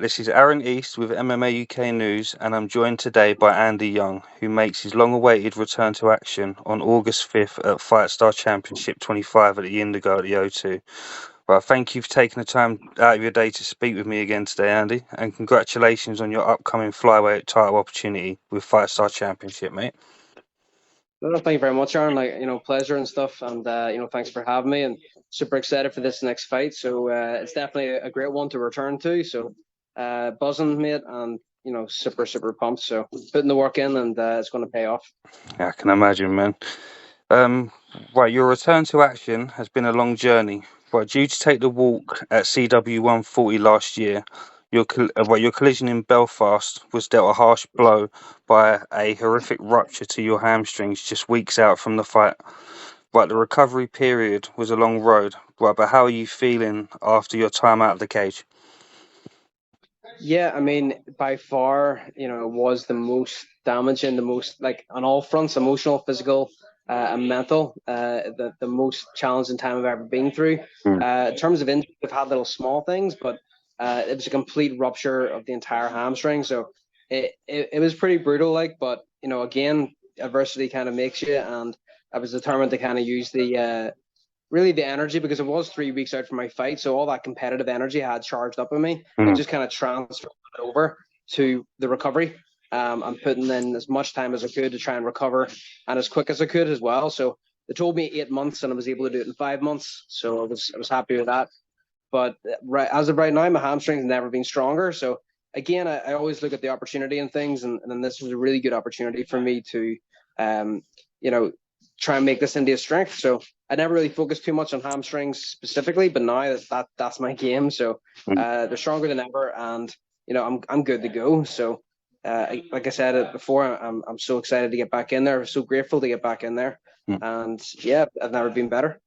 this is Aaron East with MMA UK News, and I'm joined today by Andy Young, who makes his long-awaited return to action on August 5th at Fightstar Championship 25 at the Indigo at the O2. Well, thank you for taking the time out of your day to speak with me again today, Andy, and congratulations on your upcoming flyweight title opportunity with Fightstar Championship, mate. Well, thank you very much, Aaron. Pleasure and stuff, and thanks for having me. And super excited for this next fight. So it's definitely a great one to return to. So buzzing, mate, and super pumped. So putting the work in, and it's going to pay off. Yeah, I can imagine, man. Right, your return to action has been a long journey. Right, due to take the walk at CW 140 last year, your collision in Belfast was dealt a harsh blow by a horrific rupture to your hamstrings just weeks out from the fight. Right, the recovery period was a long road. Right, but how are you feeling after your time out of the cage? Yeah, I mean, by far, it was the most damaging, the most like on all fronts, emotional, physical, and mental, the most challenging time I've ever been through. Mm. In terms of injuries, I've had little small things, but it was a complete rupture of the entire hamstring. So it was pretty brutal, like, but again, adversity kind of makes you, and I was determined to kind of use the really the energy because it was 3 weeks out from my fight. So all that competitive energy I had charged up in me, I Mm. just kind of transferred it over to the recovery. I'm putting in as much time as I could to try and recover and as quick as I could as well. So they told me 8 months and I was able to do it in 5 months. So I was happy with that. But right as of right now, my hamstring's never been stronger. So again, I always look at the opportunity and things, and this was a really good opportunity for me to, um, you know, try and make this into a strength. So I never really focused too much on hamstrings specifically, but now that's my game. So Mm. they're stronger than ever, and I'm good to go. So like I said it before, I'm so excited to get back in there. So grateful to get back in there, Mm. and yeah, I've never been better.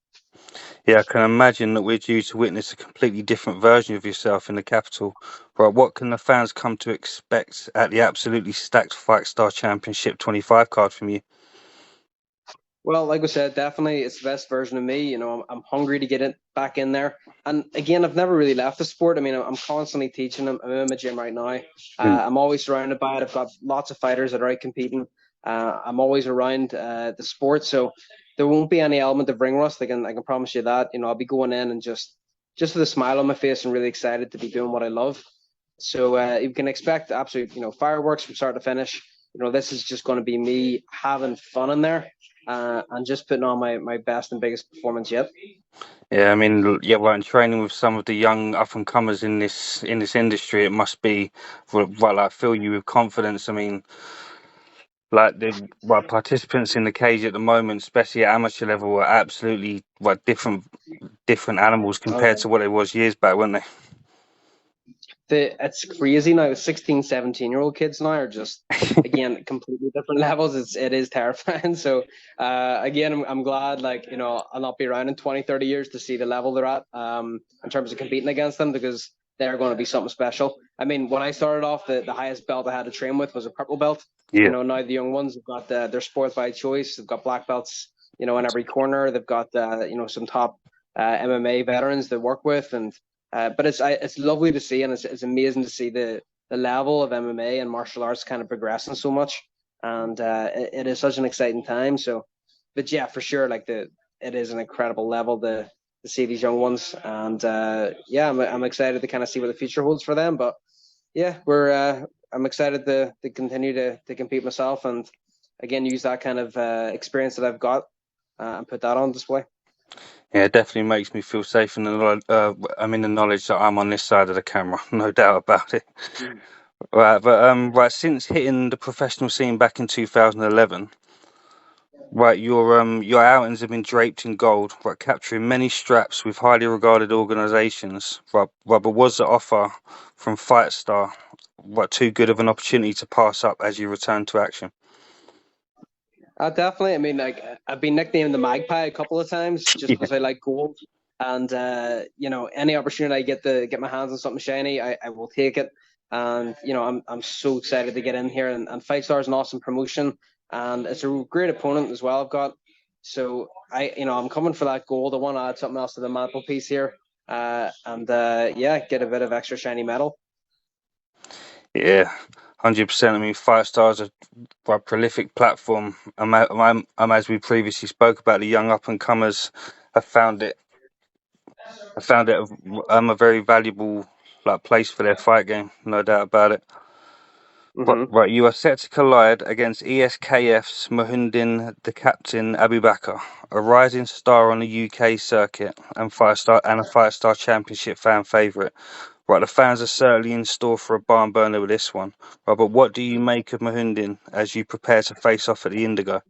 Yeah, I can imagine that we're due to witness a completely different version of yourself in the capital. Right, what can the fans come to expect at the absolutely stacked Fightstar Championship 25 card from you? Well, like I said, definitely it's the best version of me. I'm hungry to get it back in there. And again, I've never really left the sport. I mean, I'm constantly teaching them. I'm in my gym right now. Mm. I'm always surrounded by it. I've got lots of fighters that are out competing. I'm always around the sport, so there won't be any element of ring rust. I can promise you that. I'll be going in and just with a smile on my face and really excited to be doing what I love. So you can expect absolute, fireworks from start to finish. This is just going to be me having fun in there and just putting on my best and biggest performance yet. Yeah, I mean, yeah, well, in training with some of the young up and comers in this industry, it must be, well, like, fill you with confidence. I mean, like the participants in the cage at the moment, especially at amateur level, are absolutely different animals compared Uh, to what it was years back, weren't they? it's crazy now. 16, 17-year-old kids now are just again completely different levels. It is terrifying. So again, I'm glad, like, I'll not be around in 20, 30 years to see the level they're at in terms of competing against them, because they're going to be something special. I mean, when I started off, the highest belt I had to train with was a purple belt. Yeah. Now the young ones have got their sport by choice. They've got black belts, in every corner. They've got some top MMA veterans they work with, and but it's lovely to see, and it's amazing to see the level of MMA and martial arts kind of progressing so much, and it is such an exciting time. So, but yeah, for sure, like it is an incredible level to see these young ones, and yeah, I'm excited to kind of see what the future holds for them. But yeah, I'm excited to continue to compete myself, and again use that kind of experience that I've got and put that on display. Yeah, it definitely makes me feel safe in I'm in the knowledge that I'm on this side of the camera, no doubt about it. Right, but right, since hitting the professional scene back in 2011, right, your outings have been draped in gold, right, capturing many straps with highly regarded organisations. Right, but was the offer from Fightstar, right, too good of an opportunity to pass up as you return to action? Definitely. I mean, like I've been nicknamed the Magpie a couple of times just Yeah. because I like gold, and any opportunity I get to get my hands on something shiny, I will take it. And I'm so excited to get in here, and Fight Star is an awesome promotion, and it's a great opponent as well. I've got, so I'm coming for that gold. I want to add something else to the mantelpiece here, and yeah, get a bit of extra shiny metal. Yeah, 100%. I mean, Fightstar is a prolific platform. As we previously spoke about, the young up and comers have found it. Have found it a very valuable like place for their fight game, no doubt about it. But Hmm. right, you are set to collide against ESKF's Mahundin, the captain Abu Bakr, a rising star on the UK circuit and a Fightstar Championship fan favourite. Right, the fans are certainly in store for a barn burner with this one. Right, but what do you make of Mahundin as you prepare to face off at the Indigo?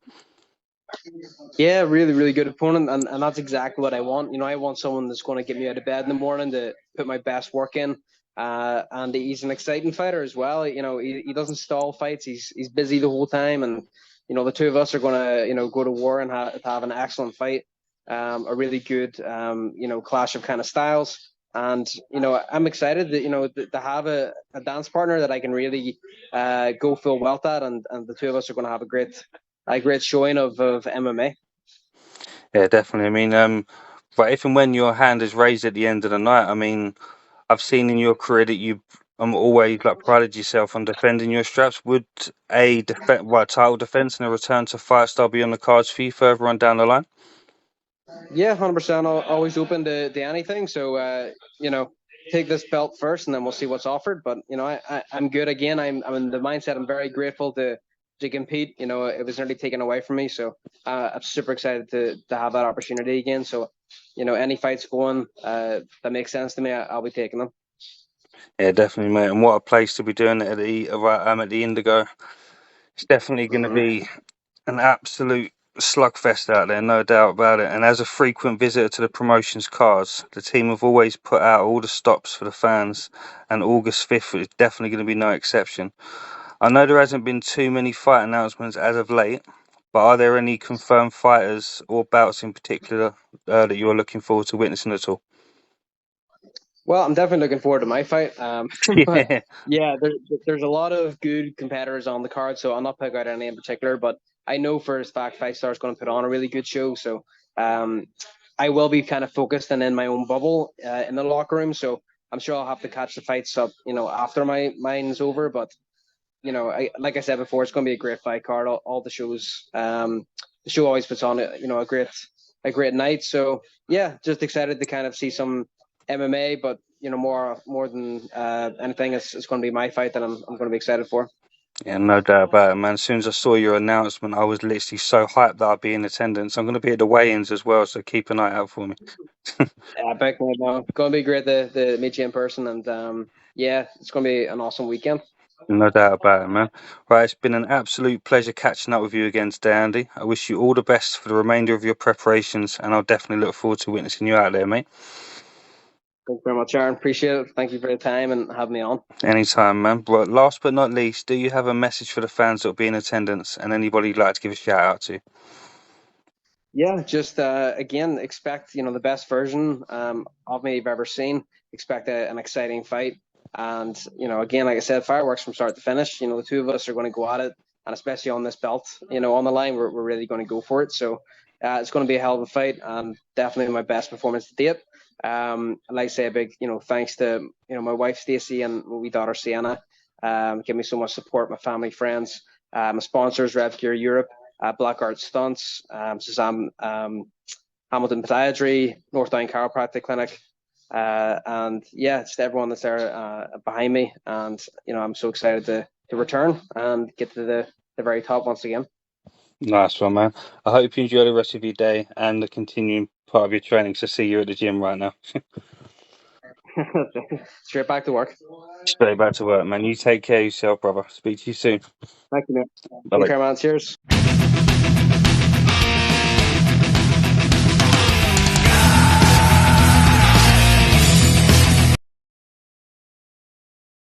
Yeah, really, really good opponent, and that's exactly what I want. I want someone that's going to get me out of bed in the morning to put my best work in. And he's an exciting fighter as well. He doesn't stall fights. He's busy the whole time, and the two of us are going to go to war and have an excellent fight. A really good clash of kind of styles. And I'm excited that to have a dance partner that I can really go full welt at, and the two of us are going to have a great showing of MMA. Yeah, definitely. I mean, but if and when your hand is raised at the end of the night, I mean, I've seen in your career that you always like prided yourself on defending your straps. Would title defense and a return to fight style be on the cards for you further on down the line? Yeah, 100%. Always open to anything. So, take this belt first, and then we'll see what's offered. But I'm good again. I'm in the mindset. I'm very grateful to compete. It was nearly taken away from me, so I'm super excited to have that opportunity again. So, any fights going that makes sense to me, I'll be taking them. Yeah, definitely, mate. And what a place to be doing it at the Indigo. It's definitely going to Hmm. be an absolute slugfest out there, no doubt about it. And as a frequent visitor to the promotion's cards, the team have always put out all the stops for the fans, and August 5th is definitely going to be no exception. I know there hasn't been too many fight announcements as of late, but are there any confirmed fighters or bouts in particular that you're looking forward to witnessing at all? Well, I'm definitely looking forward to my fight. But Yeah, yeah, there's a lot of good competitors on the card, so I'll not pick out any in particular. But I know for a fact Fightstar is going to put on a really good show. So um, I will be kind of focused and in my own bubble in the locker room. So I'm sure I'll have to catch the fights up, after mine's over. But like I said before, it's going to be a great fight card. All the shows, the show always puts on a great night. So yeah, just excited to kind of see some MMA, but more than anything, it's going to be my fight that I'm going to be excited for. yeah, no doubt about it, man. As soon as I saw your announcement, I was literally so hyped that I'd be in attendance. I'm going to be at the weigh-ins as well, so keep an eye out for me. Yeah, back now, going to be great to meet you in person, and yeah, it's going to be an awesome weekend. No doubt about it, man. Right, it's been an absolute pleasure catching up with you again today, Andy. I wish you all the best for the remainder of your preparations, and I'll definitely look forward to witnessing you out there, mate. Thank you very much, Aaron. Appreciate it. Thank you for your time and having me on. Anytime, man. But last but not least, do you have a message for the fans that will be in attendance and anybody you'd like to give a shout out to? Yeah, just again, expect the best version of me you've ever seen. Expect an exciting fight, and again, like I said, fireworks from start to finish. The two of us are going to go at it, and especially on this belt, on the line, we're really going to go for it. So it's going to be a hell of a fight, and definitely my best performance to date. I'd like to say a big thanks to my wife Stacey and my wee daughter Sienna. Give me so much support, my family, friends, my sponsors, Rev Gear Europe, Black Art Stunts, Suzanne Hamilton Podiatry, North Down Chiropractic Clinic, and yeah, just everyone that's there behind me. And I'm so excited to return and get to the very top once again. Nice one, man. I hope you enjoy the rest of your day and the continuing part of your training. So see you at the gym right now. Straight back to work. Straight back to work, man. You take care of yourself, brother. Speak to you soon. Thank you, man. Bye Take bye. care, man. Cheers.